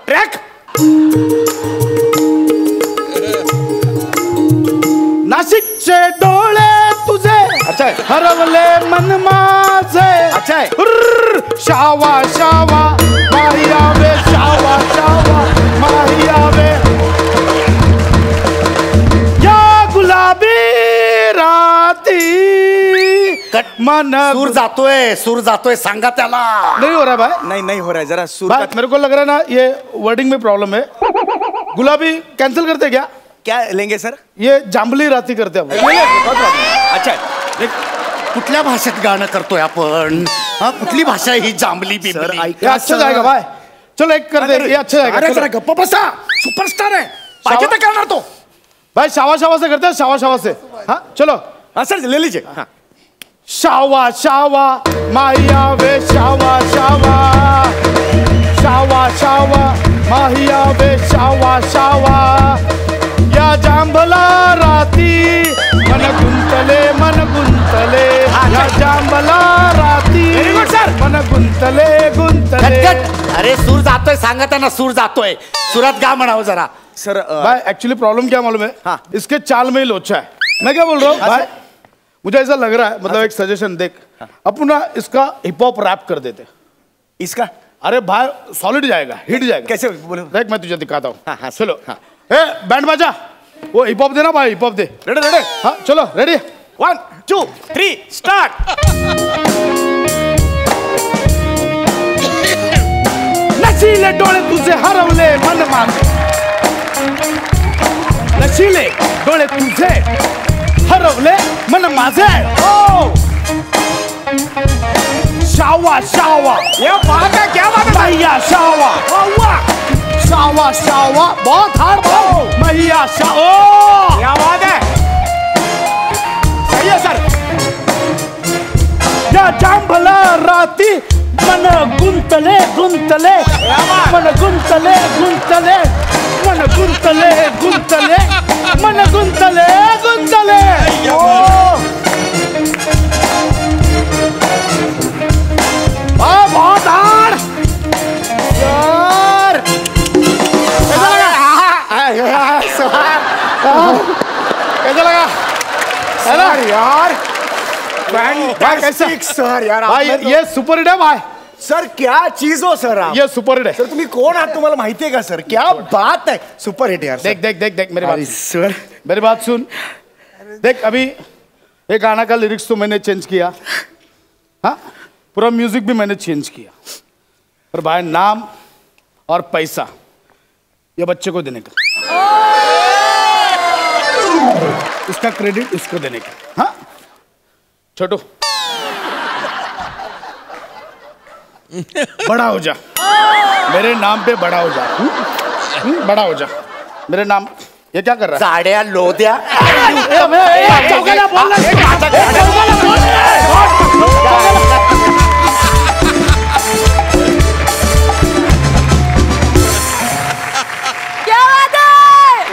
ट्रॅक नाशिकचे डोळे तुझे अच्छा आहे. हरवले मन माझे अच्छा आहे. हुर्र, शावा शावा माहियावे शावा शावा माहियावे या गुलाबी राती मन सूर जातोय सांगा त्याला नहीं हो रहा है भाई नहीं नहीं हो रहा है जरा सुर भाई मेरे को लग रहा है ना ये वर्डिंग में प्रॉब्लम है गुलाबी कैंसिल करते क्या क्या लेंगे सर ये जांबली राती करते हम अच्छा है. कुठल्या भाषेत गाणं करतोय आपण हा कुठली भाषा आहे ही जांभली सर बिंबली ये ऐका अच्छा जाएगा भाई चलो एक कर दे, ये अच्छा अरे है। जरा गप्प बसा, सुपरस्टार है, पाहिजे तर करणार तो। भाई शावा शावा से करते हैं, शावा शावा से। हाँ चलो। हाँ सर ले लीजिए। हाँ। शावा शावा माहिया वे शावा शावा, शावा शावा माहिया वे शावा शावा, या जांभला राती मन गुंतले या जांभला राती मन गुंतले। अरे सूर जातोय, सांगा त्यांना सूर जातोय, सुरात गा म्हणावं जरा। सर भाई एक्चुअली प्रॉब्लम क्या मालूम है? हाँ। इसके चाल में ही लोचा है। मैं क्या बोल रहा हूँ भाई, मुझे ऐसा लग रहा है, मतलब एक सजेशन देख, अपन ना इसका हिप हॉप रैप कर देते। इसका अरे भाई सॉलिड जाएगा, हिट जाएगा। कैसे बोलो? देख मैं तुझे दिखाता हूँ। हाँ, चलो। हाँ। ए बैंड बाजा, वो हिप हॉप देना भाई, हिप हॉप दे। रेडी। हाँ चलो रेडी, 1 2 3 स्टार्ट। नशीले डोळे तुझे हरवले मन माझे, नशीले डोळे तुझे हरवले मन माझे। ओ शावा शावा, ये बात है, क्या बात है? मैया शावा, शावा शावा, बहुत हार्ड भाव, मैया शावा। क्या बात है, सही है सर। या जांभला राती मन गुंतले मन गुंतले मन गुंतले। बहुत हार्ड यार, कैसा लगा? कैसा लगा? है ना यार कैसा? सर यार भाई ये सुपर हिट है भाई, सर क्या चीज हो सर आप। ये सुपर हिट है। सर तुम्ही कोण आहात तुम्हाला माहिती आहे का सर? क्या बात है, सुपर हिट यार। देख देख देख देख मेरी बात सर, मेरी बात सुन। देख अभी ये गाना का लिरिक्स तो मैंने चेंज किया, हाँ पूरा म्यूजिक भी मैंने चेंज किया, पर भाई नाम और पैसा ये बच्चे को देने का, इसका क्रेडिट इसको देने का। हाँ छोटू बड़ा हो जा, मेरे नाम पे बड़ा हो जा। बड़ा हो जा मेरे नाम। ये क्या कर रहा है? साड्या लोद्या। क्या बात है?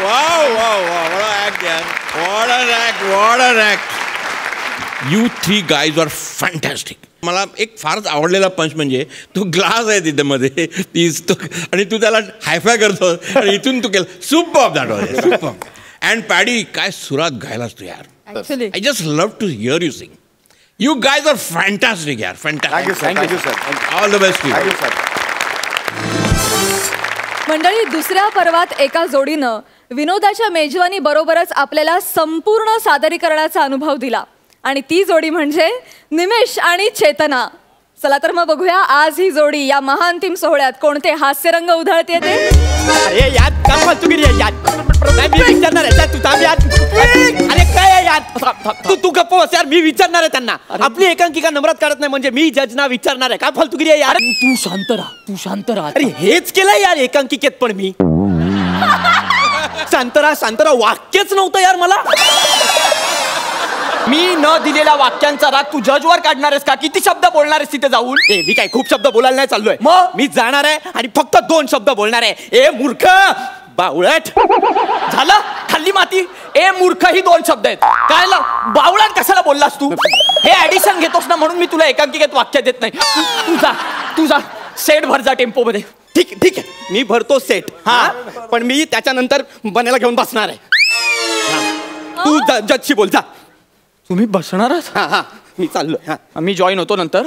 Wow wow wow, what an act यार, what an act. You three guys are fantastic. मला एक फारच आवडलेला पंच म्हणजे तो ग्लास आहे तिथे मध्ये तीच तो, आणि तू त्याला हायफाय करतो आणि इथून तू केलं superb, that was superb. And paddy काय सुरात गायलास तू यार. Actually. I just love to hear you sing. You guys are fantastic यार, fantastic. Thank you sir. All the best to you. Thank you sir. मंडळी, दुसऱ्या पर्वात एका जोडीनं विनोदाच्या मेजवानी बरोबरच आपल्याला संपूर्ण सादरीकरणाचा अनुभव दिला, आणि ती जोडी म्हणजे निमेश आणि चेतना. चला तर मग बघूया आज ही जोडी या महाअंतिम सोहळ्यात कोणते हास्यरंग उधळते ते. अरे यार काय फालतूगिरी आहे यार. मी विचारणार आहे तू थांब यार. अरे काय आहे यार, तू गप्प बस यार. मी विचारणार आहे त्यांना. आपली एकांकिका नंबरात काढत नाही म्हणजे मी जजना विचारणार आहे. काय फालतूगिरी आहे यार. तू शांत राहा. अरे हेच केलंय यार एकांकिकेत पण मी. शांतरा वाक्यच नव्हतं यार मला. मी न दिलेल्या वाक्यांचा राग तू जजवर काढणार आहेस का? किती शब्द बोलणार आहेस तिथे जाऊन? मी काय खूप शब्द बोलायला नाही चाललोय. मग मी जाणार आहे आणि फक्त 2 शब्द बोलणार आहे. ए मूर्ख, बावळट. झालं खाल्ली माती. ए मूर्ख ही 2 शब्द आहेत. काय बावळट कशाला बोललास तू? हे ऍडिशन घेतोस ना म्हणून मी तुला एकांकिकेत वाक्य देत नाही. तू जा सेट भर जा टेम्पो मध्ये. ठीक आहे मी भरतो सेट. हा पण मी त्याच्यानंतर बनायला घेऊन बसणार आहे. तू जजशी बोल जा. तुम्ही बसणार आहात? हा मी चाललोय. मी जॉईन होतो नंतर.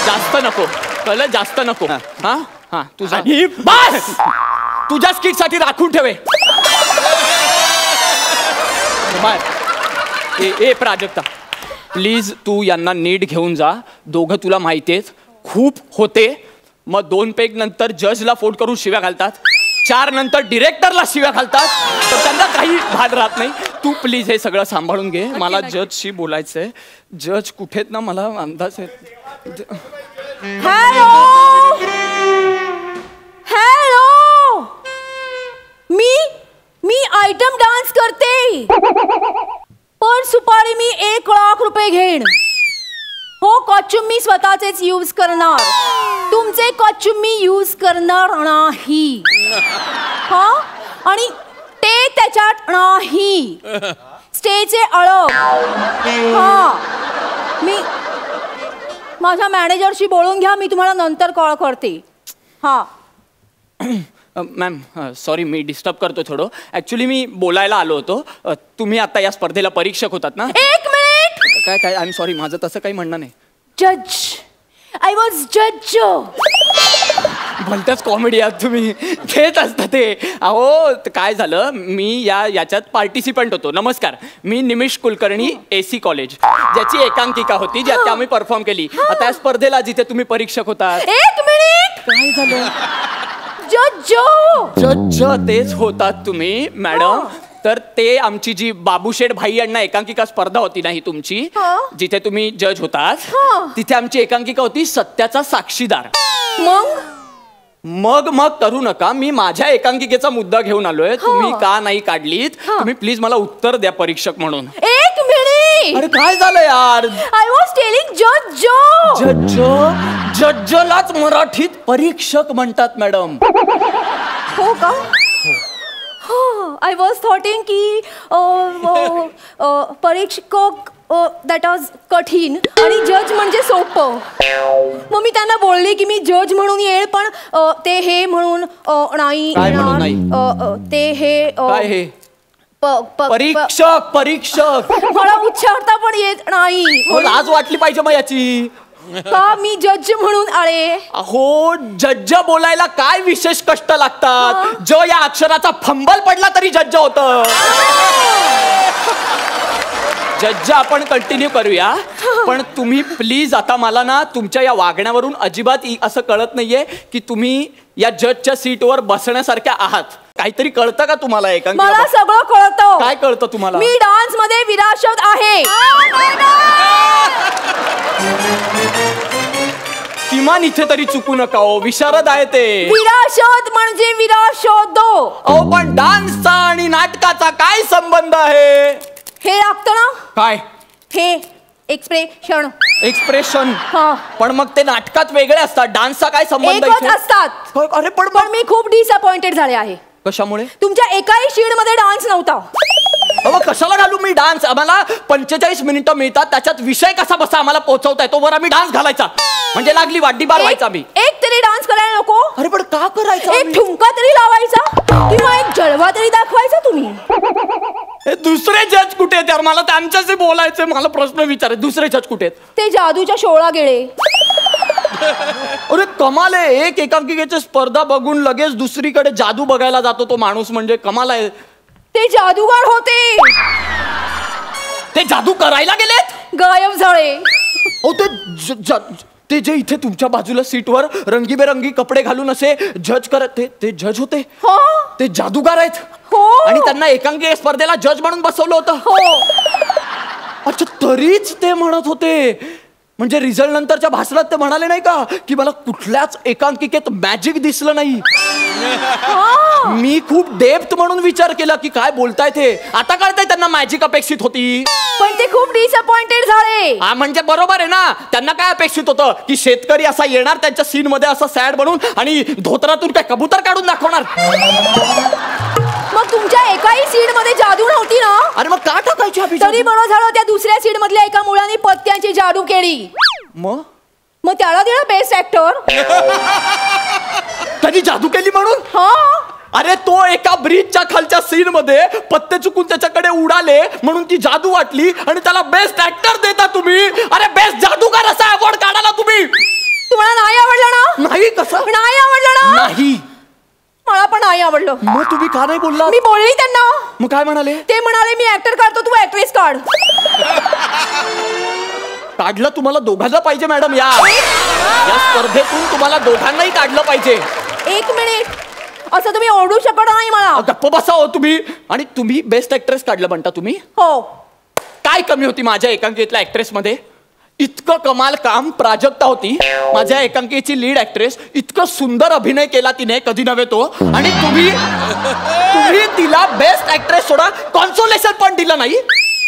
जास्त नको कळलं, जास्त नको. हा तुझा बस तुझ्या स्किट साठी राखून ठेवे. ए प्राजक्ता प्लीज तू यांना नीट घेऊन जा. दोघं तुला माहिती आहेत खूप होते. मग 2 पेग नंतर जजला फोन करून शिव्या घालतात. 4 नंतर डिरेक्टरला शिव्या घालतात. तर त्यांना काही भान राहत नाही. तू प्लीज हे सगळं सांभाळून घे. मला जजशी बोलायचंय. जज कुठेत ना मला अंदाज आहे. हॅलो हॅलो, मी आयटम डान्स करते, पण सुपारी मी 1,00,000 रुपये घेईन. हो, कॉस्ट्युम मी स्वतःचेच यूज करणार, तुमचे कॉस्ट्युम मी यूज करणार नाही. हा, आणि ते त्याच्यात नाही, स्टेचे अळग. हा, मी माझ्या मॅनेजरशी बोलून घ्या, मी तुम्हाला नंतर कॉल करते. हा मॅम सॉरी, मी डिस्टर्ब करतो थोडं. ॲक्च्युली मी बोलायला आलो होतो. तुम्ही आता या स्पर्धेला परीक्षक होतात ना? 1 मिनिट. काय आय एम सॉरी, माझं तसं काही म्हणणं नाही. जज, आय वॉज जज. भलत्याच कॉमेडी आहात तुम्ही, तेच असतं ते. अहो काय झालं, मी याच्यात पार्टिसिपंट होतो. नमस्कार, मी निमिष कुलकर्णी, AC कॉलेज, ज्याची एकांकिका होती, जी आता आम्ही परफॉर्म केली. आता या स्पर्धेला जिथे तुम्ही परीक्षक होता. 1 मिनिट. काय झालं? जज तेच होतात तुम्ही मॅडम. तर ते आमची जी बाबूशेठ भाई यांना एकांकिका स्पर्धा होती नाही तुमची, जिथे तुम्ही जज होतात, तिथे आमची एकांकिका होती सत्याचा साक्षीदार. मग करू नका, मी माझ्या एकांकिकेचा मुद्दा घेऊन आलोय. तुम्ही का नाही काढलीत? तुम्ही प्लीज मला उत्तर द्या परीक्षक म्हणून. 1 मिनिट. अरे काय झालं यार? आय वॉज टेलिंग जजलाच मराठीत परीक्षक म्हणतात मॅडम. हो का? आय वॉज थॉटिंग की परीक्षक दॅट वॉज कठीण आणि जज म्हणजे सोपं. मग मी त्यांना बोलली की मी जज म्हणून येईल, पण ते हे म्हणून नाही येणार. ते हे परीक्षक मला उच्चारता पण येत नाही. लाज वाटली पाहिजे मग याची. का मी जज म्हणून आले? अहो, जज बोलायला काय विशेष कष्ट लागतात? ज या अक्षराचा फंबल पडला तरी जज होत. जज आपण कंटिन्यू करूया, पण तुम्ही प्लीज आता मला ना तुमच्या या वागण्यावरून अजिबात असं कळत नाहीये की तुम्ही या जजच्या सीटवर बसण्यासारख्या आहात. काहीतरी कळतं का तुम्हाला? मला सगळं कळतं. काय कळतं तुम्हाला? मी डान्स मध्ये विराशत आहे. किमान इथे तरी चुकू नका हो, विशारद आहे ते. विराशत म्हणजे विराशोदो. अहो, पण डान्सचा आणि नाटकाचा काय संबंध आहे? हे लागतं ना? काय? हे एक्सप्रेशन. पण मग ते नाटकात वेगळे असतात, डान्सचा काय संबंध? एकच असतात. अरे पण मी खूप डिसअपॉइंटेड झाले आहे. कशामुळे? तुमच्या एकाही शीड मध्ये डान्स नव्हता. अहो, कशाला घालू मी डान्स? आम्हाला 45 मिनिटं मिळतात, त्याच्यात विषय कसा बसा आम्हाला पोहोचवताय, तोवर आम्ही डान्स घालायचा. म्हणजे लागली वाड्डीबार व्हायचा. मी एक तरी डान्स करायला नको? अरे पण का करायचा? एक ठुमका तरी लावायचा किंवा एक जलवा तरी दाखवायचा तुम्ही. दुसरे जज कुठे आहेत यार? मला त्यांच्याशी बोलायचंय. मला प्रश्न विचारायचे, दुसरे जज कुठे आहेत? ते जादूच्या शोळा गेले. अरे कमाल आहे, एक एकांकिकेची स्पर्धा बघून लगेच दुसरीकडे जादू बघायला जातो तो माणूस, म्हणजे कमाल आहे. ते जादूगार होते. ते जादू करायला गेलेत? गायब झाले. ओ, ते जे इथे तुमच्या बाजूला सीटवर रंगीबेरंगी कपडे घालून असे जज करत, ते जज होते? हो. ते जादूगार आहेत? हो. आणि त्यांना एकांकिका स्पर्धेला जज म्हणून बसवलं होतं? हो. अच्छा, तरीच ते म्हणत होते. म्हणजे रिझल्ट नंतरच्या भाषणात ते म्हणाले नाही का की मला कुठल्याच एकांकिकेत मॅजिक दिसलं नाही? मी खूप डेप्थ म्हणून विचार केला की काय बोलताय ते. आता कळतंय त्यांना मॅजिक अपेक्षित होती. पण ते खूप डिसअपॉइंटेड झाले. हा, म्हणजे बरोबर आहे ना. त्यांना काय अपेक्षित होतं की शेतकरी असा येणार त्यांच्या सीन मध्ये असा सॅड बनून आणि धोतरातून काय कबूतर काढून दाखवणार. मग तुमच्या एकाही सीड मध्ये जादू नव्हती ना? अरे मग का टाकायची? तरी बरं झालं, त्या दुसऱ्या सीड मधल्या एका मुलाने पत्त्याची जादू केली. मग त्याला दिला बेस्ट ऍक्टर. त्यांनी जादू केली म्हणून? हा. अरे तो एका ब्रिजच्या खालच्या सीन मध्ये पत्ते चुकून त्याच्याकडे उडाले म्हणून ती जादू वाटली आणि त्याला बेस्ट ऍक्टर देता तुम्ही. अरे बेस्ट जादूगार असा अवॉर्ड काढाला तुम्ही. तुम्हाला नाही आवडलं ना? नाही. कसं नाही आवडलं ना? नाही, मला पण नाही आवडलं. मग तुम्ही का नाही बोलला? मी बोलली त्यांना. मग काय म्हणाले? ते म्हणाले मी ऍक्टर काढतो, तू ऍक्ट्रेस काढ. काढलं तुम्हाला दोघांना पाहिजे मॅडम. या स्पर्धेतून तुम्हाला दोघांनाही काढलं पाहिजे. 1 मिनिट, असं तुम्ही ओरडू शकत नाही मला. गप्प बसा हो तुम्ही. आणि तुम्ही बेस्ट ऍक्ट्रेस काढलं म्हणता तुम्ही? हो. काय कमी होती माझ्या एकांकिकेतल्या ऍक्ट्रेस मध्ये? इतकं कमाल काम प्राजक्ता होती, माझ्या एकांकीची लीड ऍक्ट्रेस. इतकं सुंदर अभिनय केला तिने, कधी नव्हे तो. आणि तुम्ही तिला बेस्ट ऍक्ट्रेस सोडा कॉन्सोलेशन पण दिलं नाही.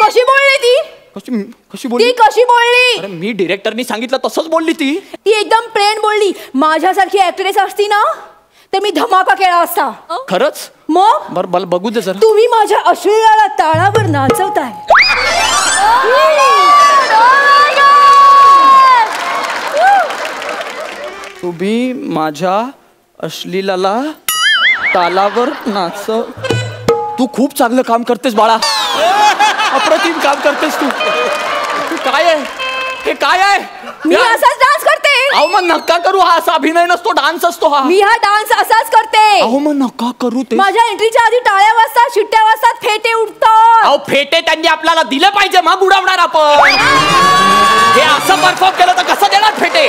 कशी बोलली ती? कशी बोलली? ती कशी बोलली? अरे मी डिरेक्टरनी सांगितलं तसंच बोलली ती. ती एकदम प्लेन बोलली. माझ्यासारखी ऍक्ट्रेस असती ना तर मी धमाका केला असता. खरंच? मग बरं बघू दे जरा. तुम्ही माझ्या अश्लीलाला ताळावर नाचवताय. तुम्ही माझ्या अश्लीलाला तालावर नाचव. तू खूप चांगलं काम करतेस बाळा, अप्रतिम काम करतेस तू. काय आहे हे? काय आहे? मी असाच डान्स करते. अहो मग नका करू, हा असा अभिनय नसतो, डान्स असतो हा. मी हा डान्स असाच करते. अहो मग नका करू ते. माझ्या एंट्रीच्या आधी टाळ्या वाजतात, शिट्ट्या वाजतात, फेटे उठतात. अहो फेटे त्यांनी आपल्याला दिले पाहिजे, मग उडवणार आपण. हे असं परफॉर्म केलं तर कसं देणार फेटे?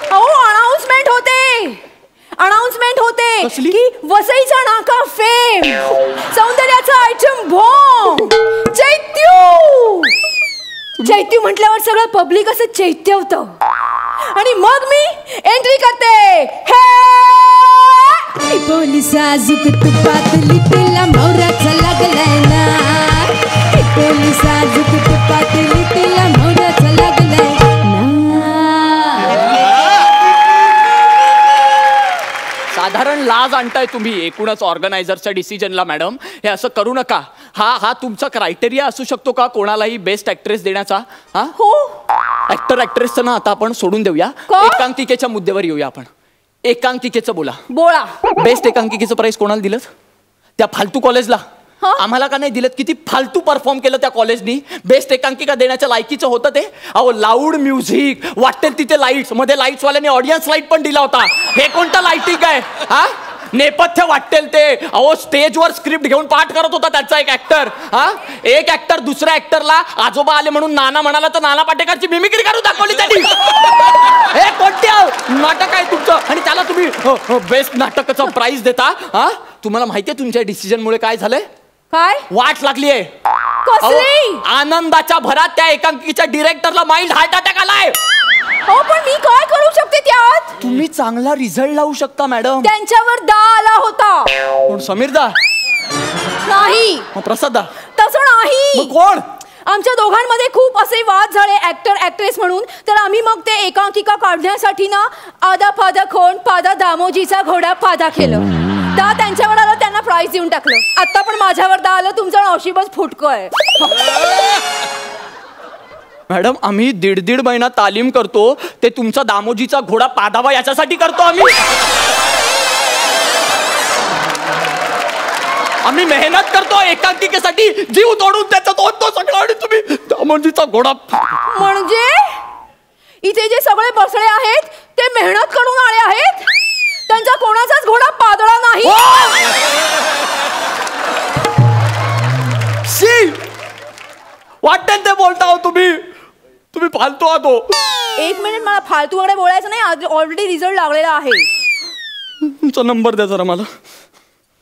अहो अनाउन्समेंट होते की वसईचा नाका फेम, सौंदर्याचा आयटम बॉम्ब, चैत्यू म्हटल्यावर सगळं पब्लिक असं चैत्य होतं. आणि मग मी एंट्री करते. हे पोलिसा जुगत पातली तिला मोराचा लागलाय ना. पोलिसा जुगत पातली तिला मोराचा लागलाय ना. साधारण लाज आणताय तुम्ही एकूणच ऑर्गनायझरच्या डिसिजनला. मॅडम हे असं करू नका. हा तुमचा क्रायटेरिया असू शकतो का कोणालाही बेस्ट ऍक्ट्रेस देण्याचा? हा हो. ऍक्टर ऍक्ट्रेसचं ना आता आपण सोडून देऊया, एकांकिकेच्या मुद्द्यावर येऊया आपण. एकांकिकेचं बोला. बेस्ट एकांकिकेचं प्राइस कोणाला दिलं? त्या फालतू कॉलेजला. आम्हाला का नाही दिलं? किती फालतू परफॉर्म केलं त्या कॉलेजनी. बेस्ट एकांकिका देण्याच्या लायकीचं होतं ते. अहो लाऊड म्युझिक, वाटेल तिथे लाईट्स, मध्ये लाईट्स वाल्याने ऑडियन्स लाईट पण दिला होता. हे कोणतं लाईटिंग आहे? हा नेपथ्य वाटेल ते. अहो स्टेजवर स्क्रिप्ट घेऊन पाठ करत होता त्याचा एक ऍक्टर. एक ऍक्टर दुसऱ्या ऍक्टरला आजोबा आले म्हणून नाना म्हणाला तर नाना पाटेकरची मिमिक्री करून दाखवली त्यांनी. हे कोणतं नाटक आहे तुमचं? आणि त्याला तुम्ही बेस्ट नाटकाचा प्राइस देता? तुम्हाला माहितीये तुमच्या डिसिजनमुळे काय झालंय? काय वाट लागलीये? कसली? आनंदाच्या भरात त्या एकांकिकेच्या डिरेक्टरला माइल्ड हार्ट अटॅक आलाय. हो पण मी काय करू शकते त्यात? तुम्ही चांगला रिझल्ट लावू शकता मॅडम. त्यांच्यावर दा आला होता. कोण? समीर दा? नाही. प्रसाद दा? तसं नाही. कोण? आमच्या दोघांमध्ये खूप असे वाद झाले ऍक्टर ऍक्ट्रेस म्हणून. तर आम्ही मग ते एकांकिका काढण्यासाठी ना आदा फादा खोंड पादा दामोजीचा घोडा पादा केलं. दा त्यांच्यावर आलं, त्यांना प्राइस देऊन टाकलं. आता पण माझ्यावर दा आलं. तुमचं नशीबच फुटकं आहे. मॅडम आम्ही दीड महिना तालीम करतो, ते तुमचा दामोजीचा घोडा पादावा याच्यासाठी करतो आम्ही. आम्ही मेहनत करतो एकांकिकेसाठी, जीव तोडून त्याचा तो सगळं, आणि तुम्ही दामोजीचा घोडा. म्हणजे इथे जे सगळे बसले आहेत ते मेहनत करून आले आहेत. त्यांचा कोणाचाच घोडा पादळा नाही. वाटेल ते बोलता हो तुम्ही फालतू आहात. एक मिनिट, मला फालतू वगैरे बोलायचं नाही. ऑलरेडी रिझल्ट लागलेला आहे. तुमचा नंबर द्या जरा मला.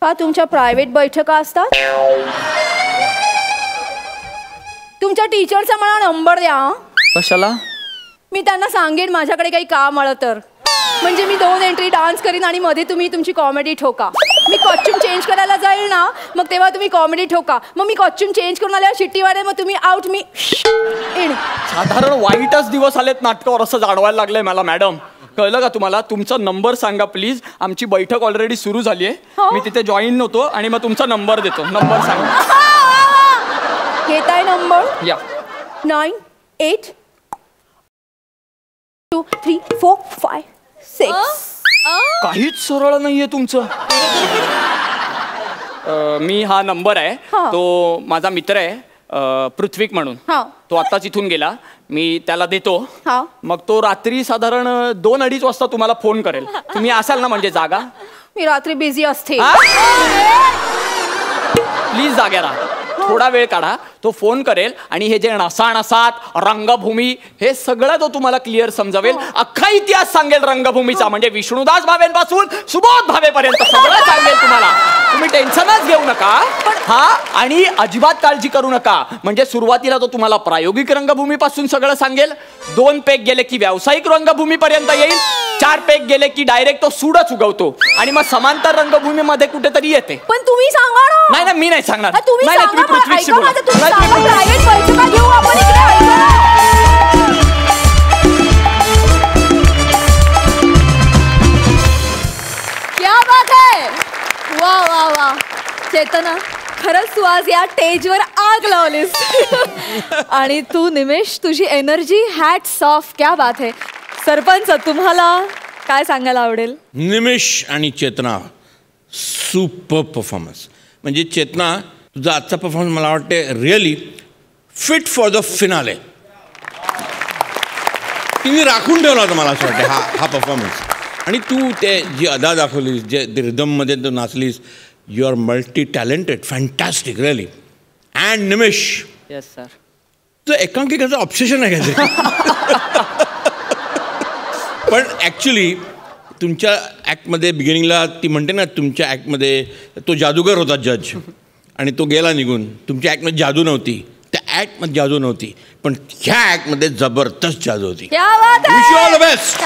का तुमच्या प्रायव्हेट बैठका असतात? तुमच्या टीचरचा मला नंबर द्या. कशाला? मी त्यांना सांगेन माझ्याकडे काही काम आलं तर. म्हणजे मी 2 एंट्री डान्स करीन आणि मध्ये तुम्ही तुमची कॉमेडी ठोका. मी कॉस्ट्युम चेंज करायला जाईल ना, मग तेव्हा तुम्ही कॉमेडी ठोका. मग मी कॉस्ट्युम चेंज करून आल्यावर शिट्टी वाढेल, मग तुम्ही आउट, मी इन. साधारण वाईटच दिवस आलेत नाटकावर असं जाणवायला लागलंय मला. मॅडम कळलं का तुम्हाला? तुमचा नंबर सांगा प्लीज. आमची बैठक ऑलरेडी सुरू झाली आहे. मी तिथे जॉईन होतो आणि मग तुमचा नंबर देतो. नंबर सांगा. घेताय नंबर? या. 9 8 2 3 4 5 6. काहीच सरळ नाहीये तुमचं. मी हा नंबर आहे, तो माझा मित्र आहे पृथ्वीक म्हणून. तो आत्ताच इथून गेला. मी त्याला देतो. मग तो रात्री साधारण 2-2:30 वाजता तुम्हाला फोन करेल. तुम्ही असाल ना म्हणजे जागा? मी रात्री बिझी असते. प्लीज जाग्या राहा. थोडा वेळ काढा, तो फोन करेल आणि हे जे नसानसात रंगभूमी हे सगळं तो तुम्हाला क्लिअर समजावेल. अख्खा इतिहास सांगेल रंगभूमीचा, म्हणजे विष्णुदास भावेंपासून सुबोध भावेपर्यंत सगळं सांगेल तुम्हाला. तुम्ही टेन्शनच घेऊ नका. हा, आणि अजिबात काळजी करू नका. म्हणजे सुरुवातीला तो तुम्हाला प्रायोगिक रंगभूमीपासून सगळं सांगेल. 2 पेग गेले की व्यावसायिक रंगभूमीपर्यंत येईल. 4 पेग गेले की डायरेक्ट तो सूडच उगवतो आणि मग समांतर रंगभूमीमध्ये कुठेतरी येते. पण तुम्ही सांगा ना. नाही ना, मी नाही सांगणार. तुम्ही नाही, सांगा, पृथ्वीशी ऐका बोला. माझं, तुम्ही सांगा, private बैठका घेऊ आपण इकडे, ऐका ना. क्या बात है. वा वा वा चेतना, खरंच तू आज या स्टेजवर आग लावलीस. आणि तू निमेश, तुझी एनर्जी, हॅट्स ऑफ, क्या बात है. सरपंच, तुम्हाला काय सांगायला आवडेल? निमेश आणि चेतना सुपर परफॉर्मन्स. म्हणजे चेतना, तुझा आजचा परफॉर्मन्स मला वाटते really fit for the finale. तिने राखून ठेवला होता मला असं वाटतं हा परफॉर्मन्स. आणि तू ते जी अदा दाखवलीस, जे रिदममध्ये तू नाचलीस, you are multi talented, fantastic really. And Nimesh, yes sir, तुझं एकांकिकाचं ऑब्सेशन आहे का? पण ॲक्च्युली तुमच्या ॲक्टमध्ये बिगिनिंगला ती म्हणते ना, तुमच्या ॲक्टमध्ये तो जादूगर होता जज आणि तो गेला निघून. तुमच्या ॲक्टमध्ये जादू नव्हती, त्या ॲक्टमध्ये जादू नव्हती, पण ह्या ॲक्टमध्ये जबरदस्त जादू होती. Wish you all the best.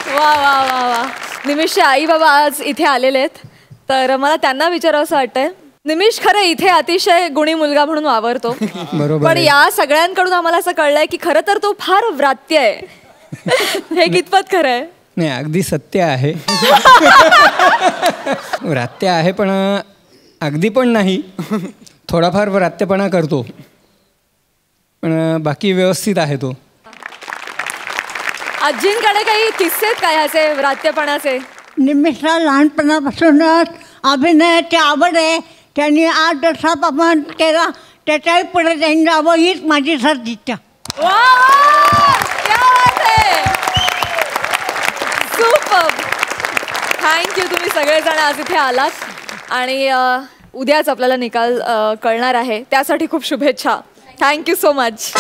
वा वा वा वा. निमिषचे आई बाबा आज इथे आलेले आहेत, तर मला त्यांना विचारावंसं वाटतंय. निमिष खरं इथे अतिशय गुणी मुलगा म्हणून वावरतो, पण या सगळ्यांकडून आम्हाला असं कळलंय की खरं तर तो फार व्रात्य आहे. हे कितपत खरं आहे? नाही, अगदी सत्य आहे. व्रात्य आहे, पण अगदी पण नाही. थोडाफार व्रात्यपणा करतो, पण बाकी व्यवस्थित आहे तो. आजींकडे काही किस्से आहेत काय ह्याचे व्रात्यपणाचे? निमिषला लहानपणापासूनच अभिनयाची आवड आहे. त्यांनी 8 वर्षात अपमान केला, त्याच्याही पुढे त्यांनी जावं हीच माझी सदिच्छा. सुपर. थँक्यू, तुम्ही सगळेजण आज इथे आलात आणि उद्याच आपल्याला निकाल कळणार आहे, त्यासाठी खूप शुभेच्छा. Thank you so much.